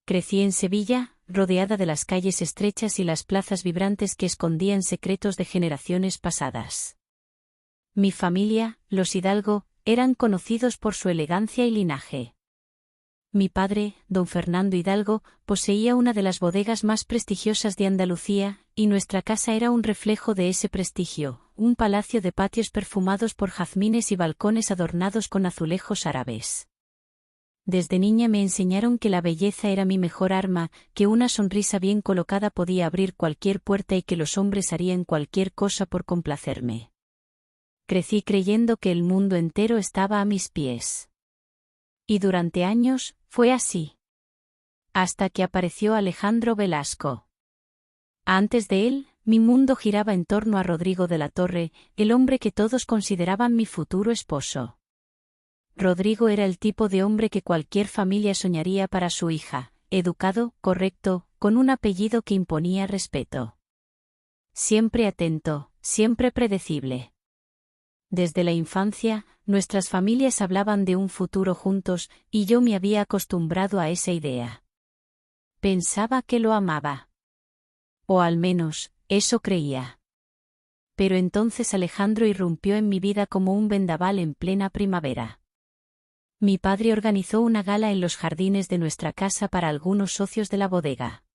Crecí en Sevilla, rodeada de las calles estrechas y las plazas vibrantes que escondían secretos de generaciones pasadas. Mi familia, los Hidalgo, eran conocidos por su elegancia y linaje. Mi padre, don Fernando Hidalgo, poseía una de las bodegas más prestigiosas de Andalucía, y nuestra casa era un reflejo de ese prestigio, un palacio de patios perfumados por jazmines y balcones adornados con azulejos árabes. Desde niña me enseñaron que la belleza era mi mejor arma, que una sonrisa bien colocada podía abrir cualquier puerta y que los hombres harían cualquier cosa por complacerme. Crecí creyendo que el mundo entero estaba a mis pies. Y durante años, fue así. Hasta que apareció Alejandro Velasco. Antes de él, mi mundo giraba en torno a Rodrigo de la Torre, el hombre que todos consideraban mi futuro esposo. Rodrigo era el tipo de hombre que cualquier familia soñaría para su hija, educado, correcto, con un apellido que imponía respeto. Siempre atento, siempre predecible. Desde la infancia, nuestras familias hablaban de un futuro juntos, y yo me había acostumbrado a esa idea. Pensaba que lo amaba. O al menos, eso creía. Pero entonces Alejandro irrumpió en mi vida como un vendaval en plena primavera. Mi padre organizó una gala en los jardines de nuestra casa para algunos socios de la bodega.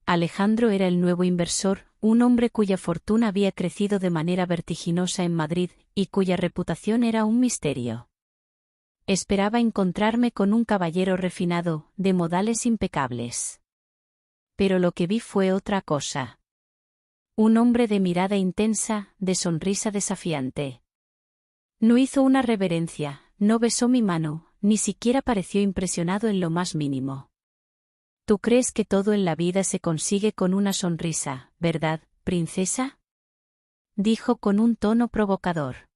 Alejandro era el nuevo inversor, un hombre cuya fortuna había crecido de manera vertiginosa en Madrid, y cuya reputación era un misterio. Esperaba encontrarme con un caballero refinado, de modales impecables. Pero lo que vi fue otra cosa. Un hombre de mirada intensa, de sonrisa desafiante. No hizo una reverencia, no besó mi mano, ni siquiera pareció impresionado en lo más mínimo. ¿Tú crees que todo en la vida se consigue con una sonrisa, verdad, princesa? Dijo con un tono provocador.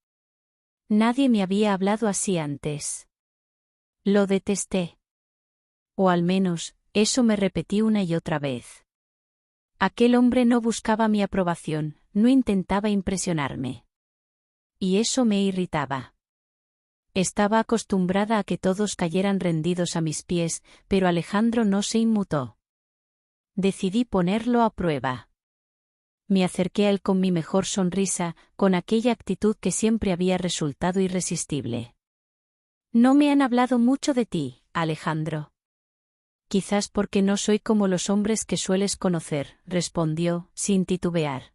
Nadie me había hablado así antes. Lo detesté. O al menos, eso me repetí una y otra vez. Aquel hombre no buscaba mi aprobación, no intentaba impresionarme. Y eso me irritaba. Estaba acostumbrada a que todos cayeran rendidos a mis pies, pero Alejandro no se inmutó. Decidí ponerlo a prueba. Me acerqué a él con mi mejor sonrisa, con aquella actitud que siempre había resultado irresistible. No me han hablado mucho de ti, Alejandro. Quizás porque no soy como los hombres que sueles conocer, respondió, sin titubear.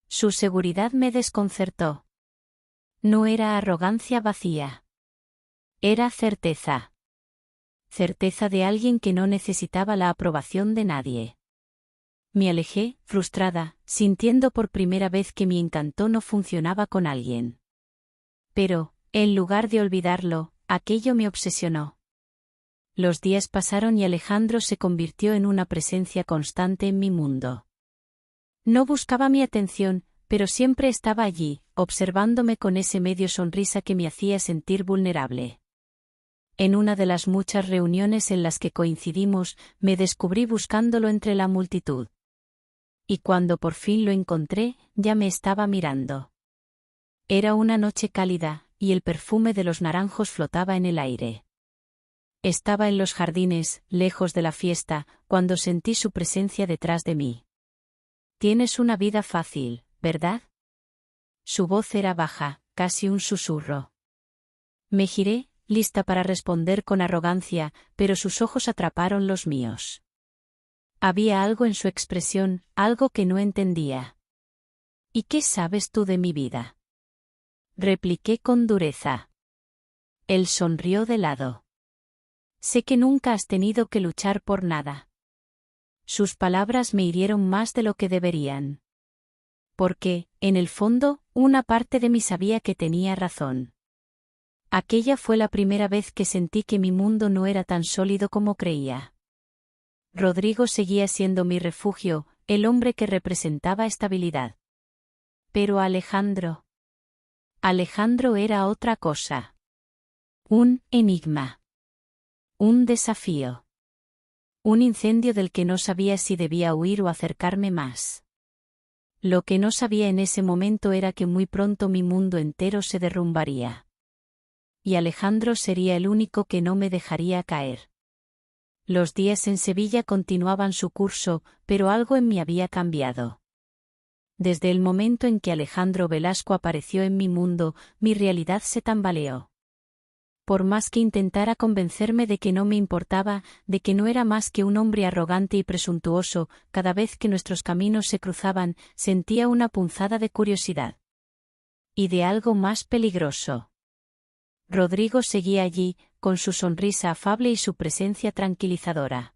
Su seguridad me desconcertó. No era arrogancia vacía. Era certeza. Certeza de alguien que no necesitaba la aprobación de nadie. Me alejé, frustrada, sintiendo por primera vez que mi encanto no funcionaba con alguien. Pero, en lugar de olvidarlo, aquello me obsesionó. Los días pasaron y Alejandro se convirtió en una presencia constante en mi mundo. No buscaba mi atención, pero siempre estaba allí, observándome con ese medio sonrisa que me hacía sentir vulnerable. En una de las muchas reuniones en las que coincidimos, me descubrí buscándolo entre la multitud. Y cuando por fin lo encontré, ya me estaba mirando. Era una noche cálida, y el perfume de los naranjos flotaba en el aire. Estaba en los jardines, lejos de la fiesta, cuando sentí su presencia detrás de mí. Tienes una vida fácil, ¿verdad? Su voz era baja, casi un susurro. Me giré, lista para responder con arrogancia, pero sus ojos atraparon los míos. Había algo en su expresión, algo que no entendía. ¿Y qué sabes tú de mi vida? Repliqué con dureza. Él sonrió de lado. Sé que nunca has tenido que luchar por nada. Sus palabras me hirieron más de lo que deberían. Porque, en el fondo, una parte de mí sabía que tenía razón. Aquella fue la primera vez que sentí que mi mundo no era tan sólido como creía. Rodrigo seguía siendo mi refugio, el hombre que representaba estabilidad. Pero Alejandro era otra cosa. Un enigma. Un desafío. Un incendio del que no sabía si debía huir o acercarme más. Lo que no sabía en ese momento era que muy pronto mi mundo entero se derrumbaría. Y Alejandro sería el único que no me dejaría caer. Los días en Sevilla continuaban su curso, pero algo en mí había cambiado. Desde el momento en que Alejandro Velasco apareció en mi mundo, mi realidad se tambaleó. Por más que intentara convencerme de que no me importaba, de que no era más que un hombre arrogante y presuntuoso, cada vez que nuestros caminos se cruzaban, sentía una punzada de curiosidad. Y de algo más peligroso. Rodrigo seguía allí, con su sonrisa afable y su presencia tranquilizadora.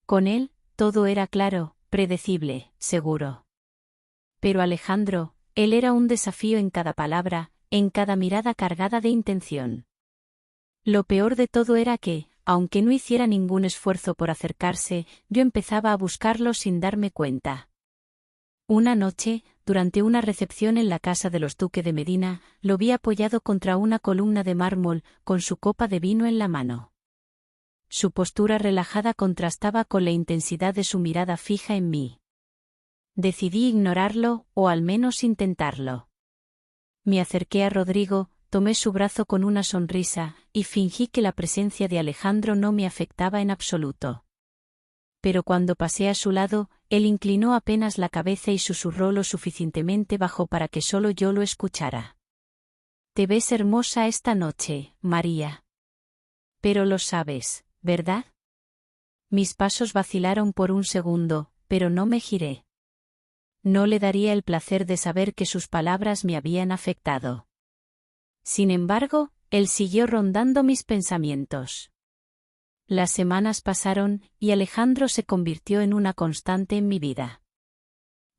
Con él, todo era claro, predecible, seguro. Pero Alejandro, él era un desafío en cada palabra, en cada mirada cargada de intención. Lo peor de todo era que, aunque no hiciera ningún esfuerzo por acercarse, yo empezaba a buscarlo sin darme cuenta. Una noche, durante una recepción en la casa de los Duque de Medina, lo vi apoyado contra una columna de mármol, con su copa de vino en la mano. Su postura relajada contrastaba con la intensidad de su mirada fija en mí. Decidí ignorarlo, o al menos intentarlo. Me acerqué a Rodrigo, tomé su brazo con una sonrisa, y fingí que la presencia de Alejandro no me afectaba en absoluto. Pero cuando pasé a su lado, él inclinó apenas la cabeza y susurró lo suficientemente bajo para que solo yo lo escuchara. «Te ves hermosa esta noche, María. Pero lo sabes, ¿verdad?» Mis pasos vacilaron por un segundo, pero no me giré. No le daría el placer de saber que sus palabras me habían afectado. Sin embargo, él siguió rondando mis pensamientos. Las semanas pasaron, y Alejandro se convirtió en una constante en mi vida.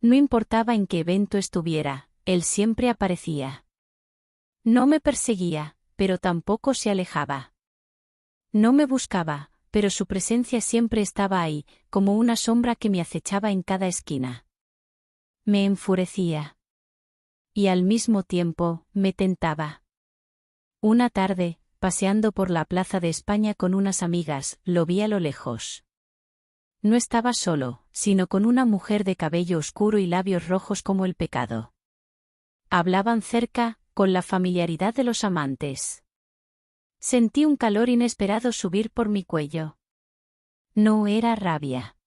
No importaba en qué evento estuviera, él siempre aparecía. No me perseguía, pero tampoco se alejaba. No me buscaba, pero su presencia siempre estaba ahí, como una sombra que me acechaba en cada esquina. Me enfurecía. Y al mismo tiempo, me tentaba. Una tarde, paseando por la Plaza de España con unas amigas, lo vi a lo lejos. No estaba solo, sino con una mujer de cabello oscuro y labios rojos como el pecado. Hablaban cerca, con la familiaridad de los amantes. Sentí un calor inesperado subir por mi cuello. No era rabia.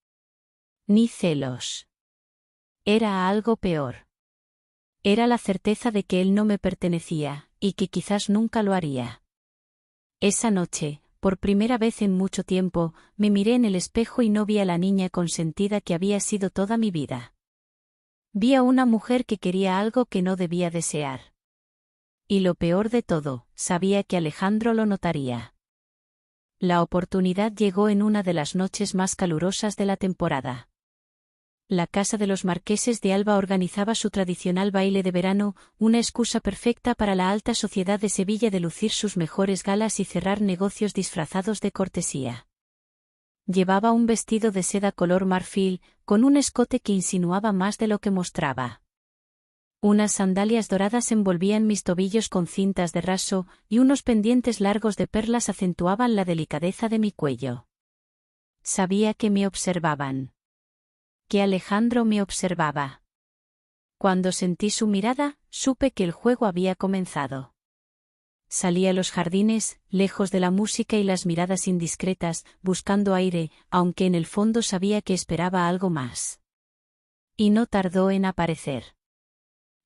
Ni celos. Era algo peor. Era la certeza de que él no me pertenecía, y que quizás nunca lo haría. Esa noche, por primera vez en mucho tiempo, me miré en el espejo y no vi a la niña consentida que había sido toda mi vida. Vi a una mujer que quería algo que no debía desear. Y lo peor de todo, sabía que Alejandro lo notaría. La oportunidad llegó en una de las noches más calurosas de la temporada. La casa de los marqueses de Alba organizaba su tradicional baile de verano, una excusa perfecta para la alta sociedad de Sevilla de lucir sus mejores galas y cerrar negocios disfrazados de cortesía. Llevaba un vestido de seda color marfil, con un escote que insinuaba más de lo que mostraba. Unas sandalias doradas envolvían mis tobillos con cintas de raso, y unos pendientes largos de perlas acentuaban la delicadeza de mi cuello. Sabía que me observaban. Que Alejandro me observaba. Cuando sentí su mirada, supe que el juego había comenzado. Salí a los jardines, lejos de la música y las miradas indiscretas, buscando aire, aunque en el fondo sabía que esperaba algo más. Y no tardó en aparecer.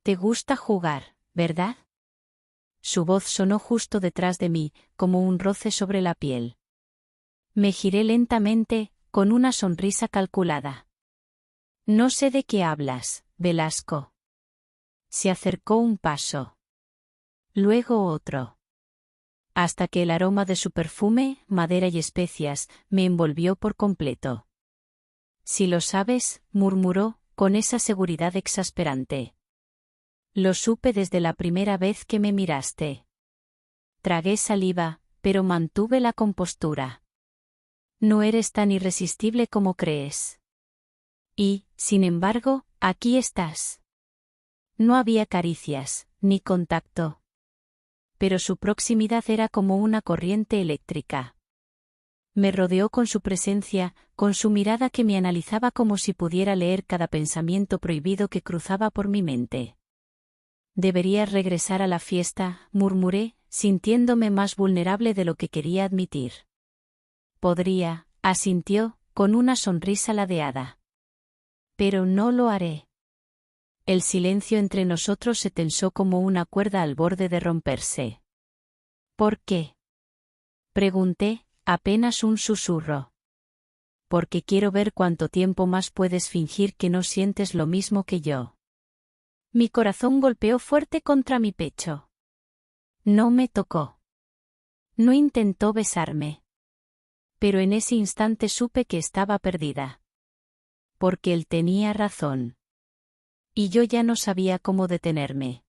«Te gusta jugar, ¿verdad?» Su voz sonó justo detrás de mí, como un roce sobre la piel. Me giré lentamente, con una sonrisa calculada. «No sé de qué hablas, Velasco». Se acercó un paso. Luego otro. Hasta que el aroma de su perfume, madera y especias, me envolvió por completo. «Si lo sabes», murmuró, con esa seguridad exasperante. «Lo supe desde la primera vez que me miraste». Tragué saliva, pero mantuve la compostura. «No eres tan irresistible como crees». Y, sin embargo, aquí estás. No había caricias, ni contacto. Pero su proximidad era como una corriente eléctrica. Me rodeó con su presencia, con su mirada que me analizaba como si pudiera leer cada pensamiento prohibido que cruzaba por mi mente. «Deberías regresar a la fiesta», murmuré, sintiéndome más vulnerable de lo que quería admitir. «Podría, Asintió, con una sonrisa ladeada. Pero no lo haré. El silencio entre nosotros se tensó como una cuerda al borde de romperse. ¿Por qué? Pregunté, apenas un susurro. Porque quiero ver cuánto tiempo más puedes fingir que no sientes lo mismo que yo. Mi corazón golpeó fuerte contra mi pecho. No me tocó. No intentó besarme. Pero en ese instante supe que estaba perdida. Porque él tenía razón. Y yo ya no sabía cómo detenerme.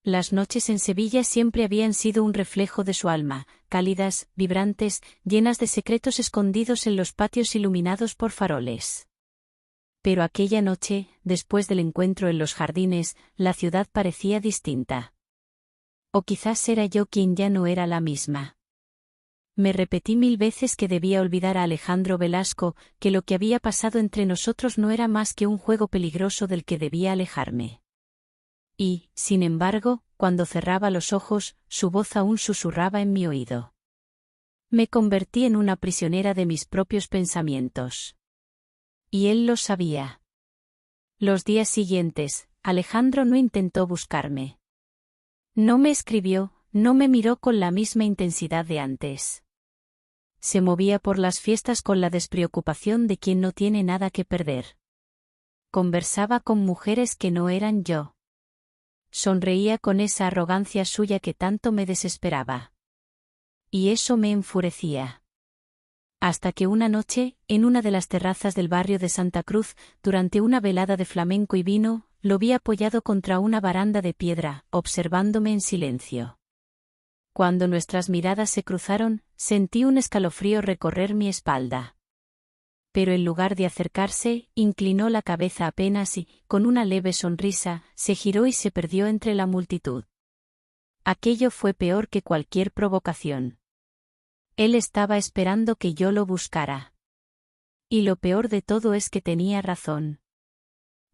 Las noches en Sevilla siempre habían sido un reflejo de su alma, cálidas, vibrantes, llenas de secretos escondidos en los patios iluminados por faroles. Pero aquella noche, después del encuentro en los jardines, la ciudad parecía distinta. O quizás era yo quien ya no era la misma. Me repetí 1000 veces que debía olvidar a Alejandro Velasco, que lo que había pasado entre nosotros no era más que un juego peligroso del que debía alejarme. Y, sin embargo, cuando cerraba los ojos, su voz aún susurraba en mi oído. Me convertí en una prisionera de mis propios pensamientos. Y él lo sabía. Los días siguientes, Alejandro no intentó buscarme. No me escribió, no me miró con la misma intensidad de antes. Se movía por las fiestas con la despreocupación de quien no tiene nada que perder. Conversaba con mujeres que no eran yo. Sonreía con esa arrogancia suya que tanto me desesperaba. Y eso me enfurecía. Hasta que una noche, en una de las terrazas del barrio de Santa Cruz, durante una velada de flamenco y vino, lo vi apoyado contra una baranda de piedra, observándome en silencio. Cuando nuestras miradas se cruzaron, sentí un escalofrío recorrer mi espalda. Pero en lugar de acercarse, inclinó la cabeza apenas y, con una leve sonrisa, se giró y se perdió entre la multitud. Aquello fue peor que cualquier provocación. Él estaba esperando que yo lo buscara. Y lo peor de todo es que tenía razón.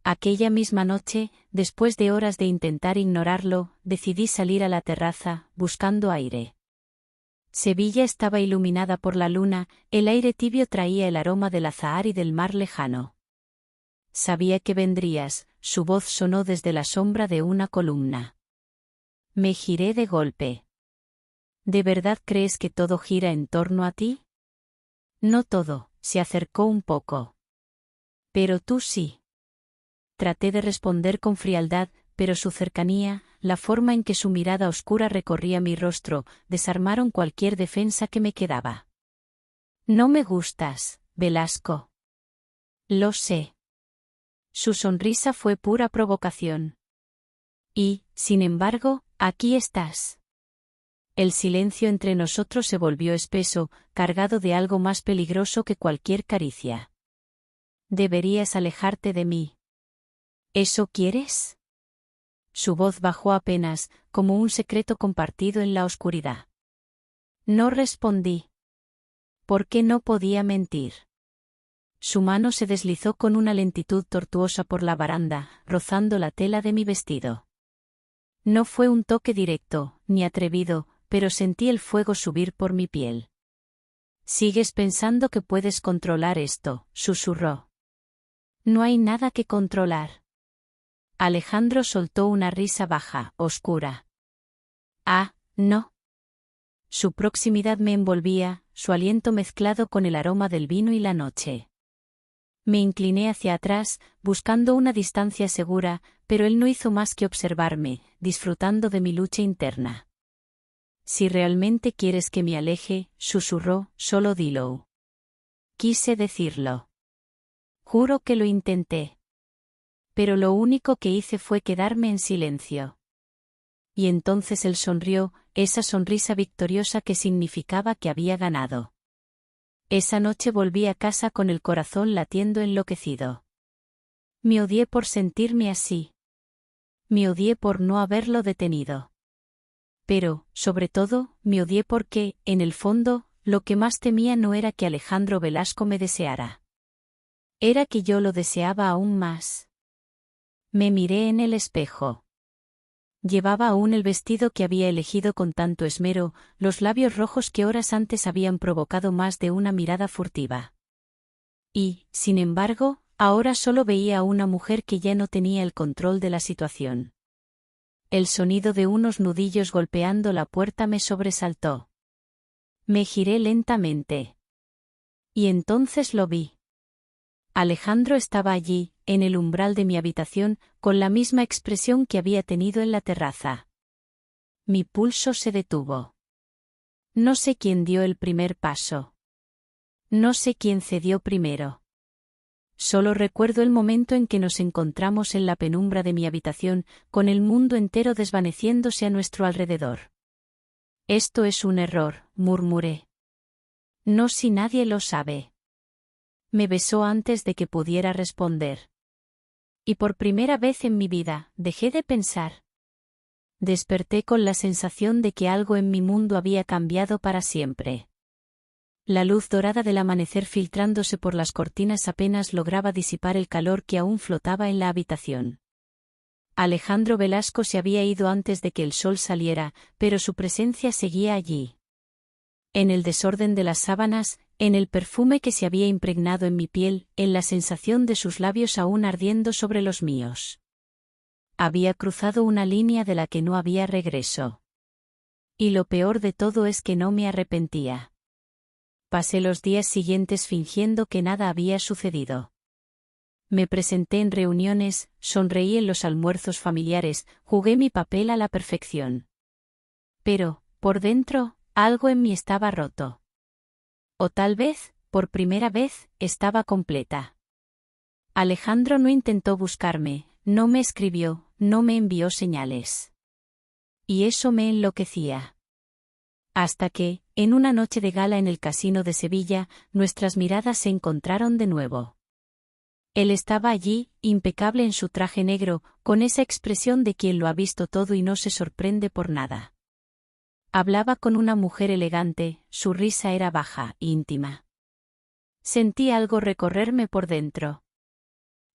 Aquella misma noche, después de horas de intentar ignorarlo, decidí salir a la terraza, buscando aire. Sevilla estaba iluminada por la luna, el aire tibio traía el aroma del azahar y del mar lejano. Sabía que vendrías, su voz sonó desde la sombra de una columna. Me giré de golpe. ¿De verdad crees que todo gira en torno a ti? No todo, se acercó un poco. Pero tú sí. Traté de responder con frialdad, pero su cercanía, la forma en que su mirada oscura recorría mi rostro, desarmaron cualquier defensa que me quedaba. No me gustas, Velasco. Lo sé. Su sonrisa fue pura provocación. Y, sin embargo, aquí estás. El silencio entre nosotros se volvió espeso, cargado de algo más peligroso que cualquier caricia. Deberías alejarte de mí. ¿Eso quieres? Su voz bajó apenas, como un secreto compartido en la oscuridad. No respondí. ¿Por qué no podía mentir? Su mano se deslizó con una lentitud tortuosa por la baranda, rozando la tela de mi vestido. No fue un toque directo, ni atrevido, pero sentí el fuego subir por mi piel. ¿Sigues pensando que puedes controlar esto?, susurró. No hay nada que controlar. Alejandro soltó una risa baja, oscura. Ah, no. Su proximidad me envolvía, su aliento mezclado con el aroma del vino y la noche. Me incliné hacia atrás, buscando una distancia segura, pero él no hizo más que observarme, disfrutando de mi lucha interna. Si realmente quieres que me aleje, susurró, solo dilo. Quise decirlo. Juro que lo intenté. Pero lo único que hice fue quedarme en silencio. Y entonces él sonrió, esa sonrisa victoriosa que significaba que había ganado. Esa noche volví a casa con el corazón latiendo enloquecido. Me odié por sentirme así. Me odié por no haberlo detenido. Pero, sobre todo, me odié porque, en el fondo, lo que más temía no era que Alejandro Velasco me deseara. Era que yo lo deseaba aún más. Me miré en el espejo. Llevaba aún el vestido que había elegido con tanto esmero, los labios rojos que horas antes habían provocado más de una mirada furtiva. Y, sin embargo, ahora solo veía a una mujer que ya no tenía el control de la situación. El sonido de unos nudillos golpeando la puerta me sobresaltó. Me giré lentamente. Y entonces lo vi. Alejandro estaba allí, en el umbral de mi habitación, con la misma expresión que había tenido en la terraza. Mi pulso se detuvo. No sé quién dio el primer paso. No sé quién cedió primero. Solo recuerdo el momento en que nos encontramos en la penumbra de mi habitación, con el mundo entero desvaneciéndose a nuestro alrededor. Esto es un error, murmuré. No si nadie lo sabe. Me besó antes de que pudiera responder. Y por primera vez en mi vida, dejé de pensar. Desperté con la sensación de que algo en mi mundo había cambiado para siempre. La luz dorada del amanecer filtrándose por las cortinas apenas lograba disipar el calor que aún flotaba en la habitación. Alejandro Velasco se había ido antes de que el sol saliera, pero su presencia seguía allí. En el desorden de las sábanas, en el perfume que se había impregnado en mi piel, en la sensación de sus labios aún ardiendo sobre los míos. Había cruzado una línea de la que no había regreso. Y lo peor de todo es que no me arrepentía. Pasé los días siguientes fingiendo que nada había sucedido. Me presenté en reuniones, sonreí en los almuerzos familiares, jugué mi papel a la perfección. Pero, por dentro, algo en mí estaba roto. O tal vez, por primera vez, estaba completa. Alejandro no intentó buscarme, no me escribió, no me envió señales. Y eso me enloquecía. Hasta que, en una noche de gala en el Casino de Sevilla, nuestras miradas se encontraron de nuevo. Él estaba allí, impecable en su traje negro, con esa expresión de quien lo ha visto todo y no se sorprende por nada. Hablaba con una mujer elegante, su risa era baja, íntima. Sentí algo recorrerme por dentro.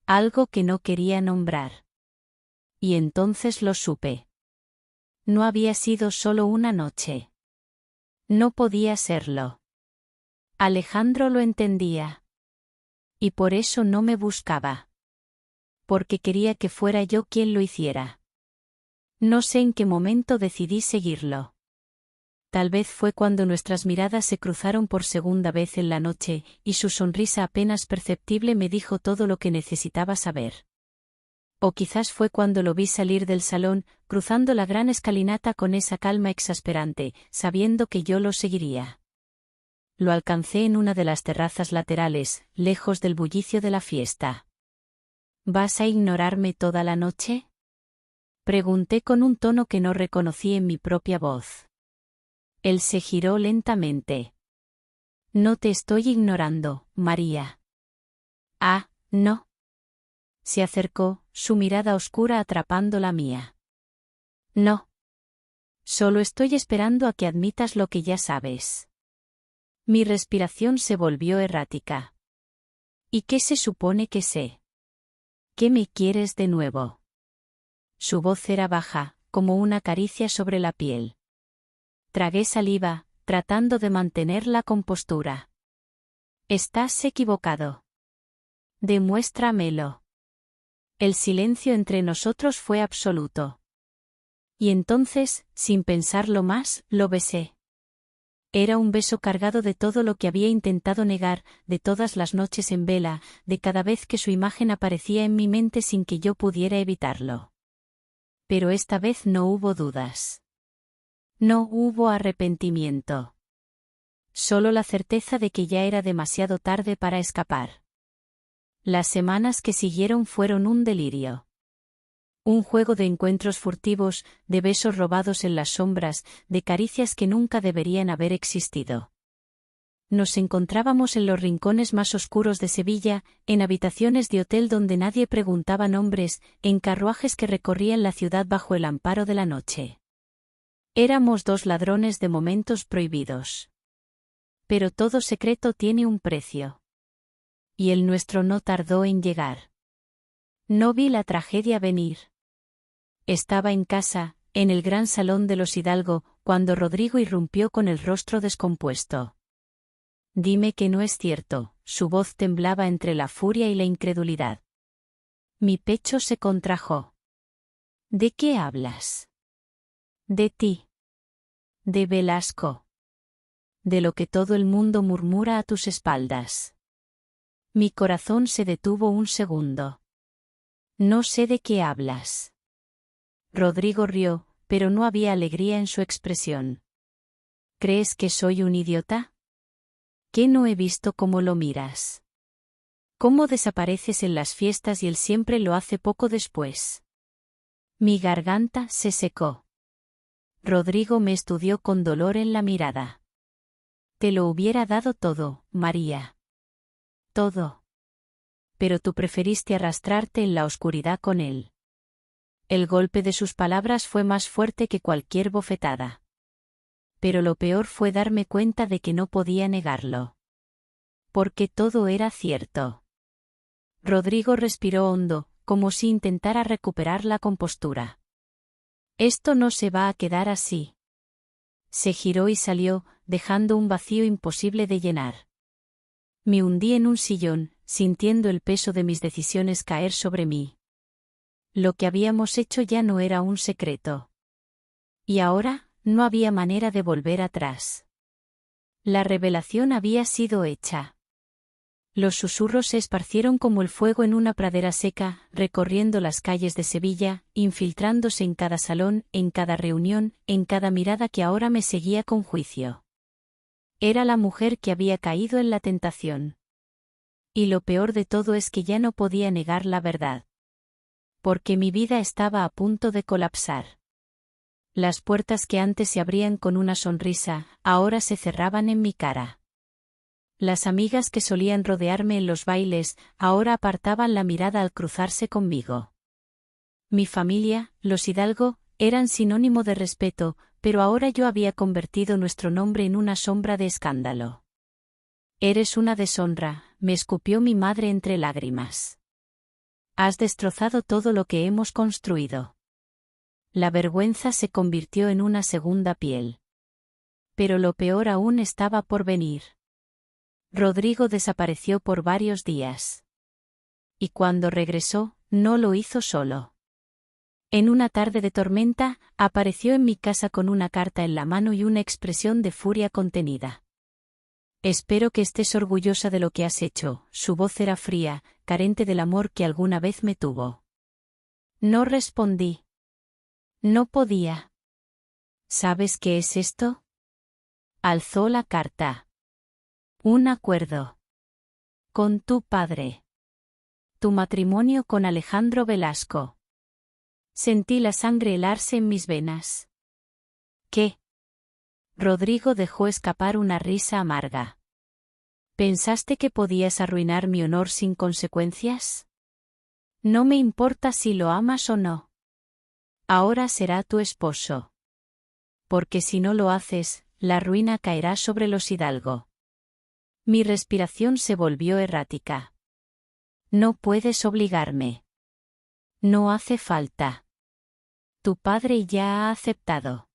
Algo que no quería nombrar. Y entonces lo supe. No había sido solo una noche. No podía serlo. Alejandro lo entendía. Y por eso no me buscaba. Porque quería que fuera yo quien lo hiciera. No sé en qué momento decidí seguirlo. Tal vez fue cuando nuestras miradas se cruzaron por segunda vez en la noche, y su sonrisa apenas perceptible me dijo todo lo que necesitaba saber. O quizás fue cuando lo vi salir del salón, cruzando la gran escalinata con esa calma exasperante, sabiendo que yo lo seguiría. Lo alcancé en una de las terrazas laterales, lejos del bullicio de la fiesta. ¿Vas a ignorarme toda la noche? Pregunté con un tono que no reconocí en mi propia voz. Él se giró lentamente. No te estoy ignorando, María. Ah, no. Se acercó, su mirada oscura atrapando la mía. No. Solo estoy esperando a que admitas lo que ya sabes. Mi respiración se volvió errática. ¿Y qué se supone que sé? ¿Qué me quieres de nuevo? Su voz era baja, como una caricia sobre la piel. Tragué saliva, tratando de mantener la compostura. Estás equivocado. Demuéstramelo. El silencio entre nosotros fue absoluto. Y entonces, sin pensarlo más, lo besé. Era un beso cargado de todo lo que había intentado negar, de todas las noches en vela, de cada vez que su imagen aparecía en mi mente sin que yo pudiera evitarlo. Pero esta vez no hubo dudas. No hubo arrepentimiento. Solo la certeza de que ya era demasiado tarde para escapar. Las semanas que siguieron fueron un delirio. Un juego de encuentros furtivos, de besos robados en las sombras, de caricias que nunca deberían haber existido. Nos encontrábamos en los rincones más oscuros de Sevilla, en habitaciones de hotel donde nadie preguntaba nombres, en carruajes que recorrían la ciudad bajo el amparo de la noche. Éramos dos ladrones de momentos prohibidos. Pero todo secreto tiene un precio. Y el nuestro no tardó en llegar. No vi la tragedia venir. Estaba en casa, en el gran salón de los Hidalgo, cuando Rodrigo irrumpió con el rostro descompuesto. Dime que no es cierto, su voz temblaba entre la furia y la incredulidad. Mi pecho se contrajo. ¿De qué hablas? De ti. De Velasco. De lo que todo el mundo murmura a tus espaldas. Mi corazón se detuvo un segundo. No sé de qué hablas. Rodrigo rió, pero no había alegría en su expresión. ¿Crees que soy un idiota? ¿Qué no he visto cómo lo miras? ¿Cómo desapareces en las fiestas y él siempre lo hace poco después? Mi garganta se secó. Rodrigo me estudió con dolor en la mirada. Te lo hubiera dado todo, María. Todo. Pero tú preferiste arrastrarte en la oscuridad con él. El golpe de sus palabras fue más fuerte que cualquier bofetada. Pero lo peor fue darme cuenta de que no podía negarlo. Porque todo era cierto. Rodrigo respiró hondo, como si intentara recuperar la compostura. Esto no se va a quedar así. Se giró y salió, dejando un vacío imposible de llenar. Me hundí en un sillón, sintiendo el peso de mis decisiones caer sobre mí. Lo que habíamos hecho ya no era un secreto. Y ahora, no había manera de volver atrás. La revelación había sido hecha. Los susurros se esparcieron como el fuego en una pradera seca, recorriendo las calles de Sevilla, infiltrándose en cada salón, en cada reunión, en cada mirada que ahora me seguía con juicio. Era la mujer que había caído en la tentación. Y lo peor de todo es que ya no podía negar la verdad. Porque mi vida estaba a punto de colapsar. Las puertas que antes se abrían con una sonrisa, ahora se cerraban en mi cara. Las amigas que solían rodearme en los bailes, ahora apartaban la mirada al cruzarse conmigo. Mi familia, los Hidalgo, eran sinónimo de respeto, pero ahora yo había convertido nuestro nombre en una sombra de escándalo. Eres una deshonra, me escupió mi madre entre lágrimas. Has destrozado todo lo que hemos construido. La vergüenza se convirtió en una segunda piel. Pero lo peor aún estaba por venir. Rodrigo desapareció por varios días. Y cuando regresó, no lo hizo solo. En una tarde de tormenta, apareció en mi casa con una carta en la mano y una expresión de furia contenida. Espero que estés orgullosa de lo que has hecho. Su voz era fría, carente del amor que alguna vez me tuvo. No respondí. No podía. ¿Sabes qué es esto? Alzó la carta. Un acuerdo. Con tu padre. Tu matrimonio con Alejandro Velasco. Sentí la sangre helarse en mis venas. ¿Qué? Rodrigo dejó escapar una risa amarga. ¿Pensaste que podías arruinar mi honor sin consecuencias? No me importa si lo amas o no. Ahora será tu esposo. Porque si no lo haces, la ruina caerá sobre los Hidalgo. Mi respiración se volvió errática. No puedes obligarme. No hace falta. Tu padre ya ha aceptado.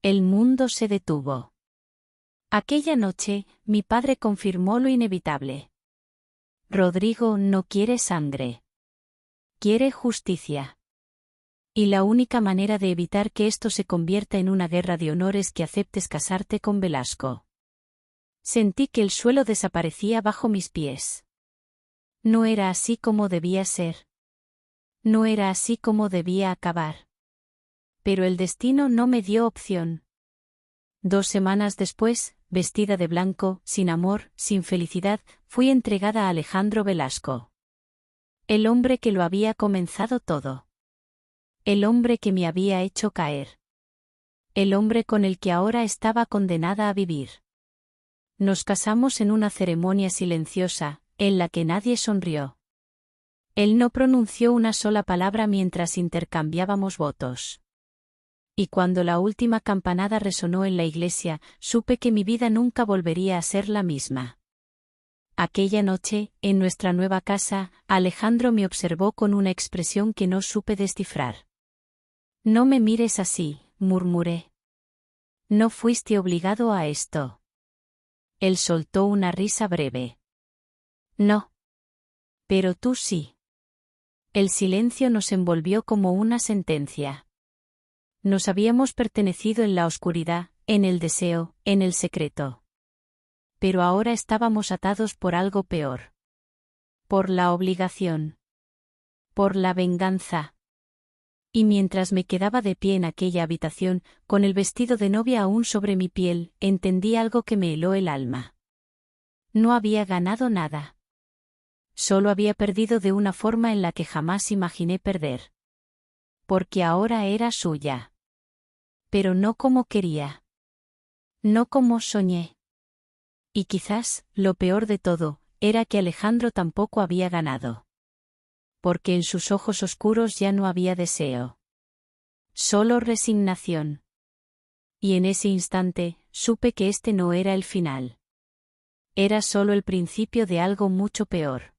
El mundo se detuvo. Aquella noche, mi padre confirmó lo inevitable. Rodrigo no quiere sangre. Quiere justicia. Y la única manera de evitar que esto se convierta en una guerra de honor es que aceptes casarte con Velasco. Sentí que el suelo desaparecía bajo mis pies. No era así como debía ser. No era así como debía acabar. Pero el destino no me dio opción. 2 semanas después, vestida de blanco, sin amor, sin felicidad, fui entregada a Alejandro Velasco. El hombre que lo había comenzado todo. El hombre que me había hecho caer. El hombre con el que ahora estaba condenada a vivir. Nos casamos en una ceremonia silenciosa, en la que nadie sonrió. Él no pronunció una sola palabra mientras intercambiábamos votos. Y cuando la última campanada resonó en la iglesia, supe que mi vida nunca volvería a ser la misma. Aquella noche, en nuestra nueva casa, Alejandro me observó con una expresión que no supe descifrar. No me mires así, murmuré. No fuiste obligado a esto. Él soltó una risa breve. No. Pero tú sí. El silencio nos envolvió como una sentencia. Nos habíamos pertenecido en la oscuridad, en el deseo, en el secreto. Pero ahora estábamos atados por algo peor. Por la obligación. Por la venganza. Y mientras me quedaba de pie en aquella habitación, con el vestido de novia aún sobre mi piel, entendí algo que me heló el alma. No había ganado nada. Solo había perdido de una forma en la que jamás imaginé perder. Porque ahora era suya. Pero no como quería. No como soñé. Y quizás, lo peor de todo, era que Alejandro tampoco había ganado. Porque en sus ojos oscuros ya no había deseo. Solo resignación. Y en ese instante, supe que este no era el final. Era solo el principio de algo mucho peor.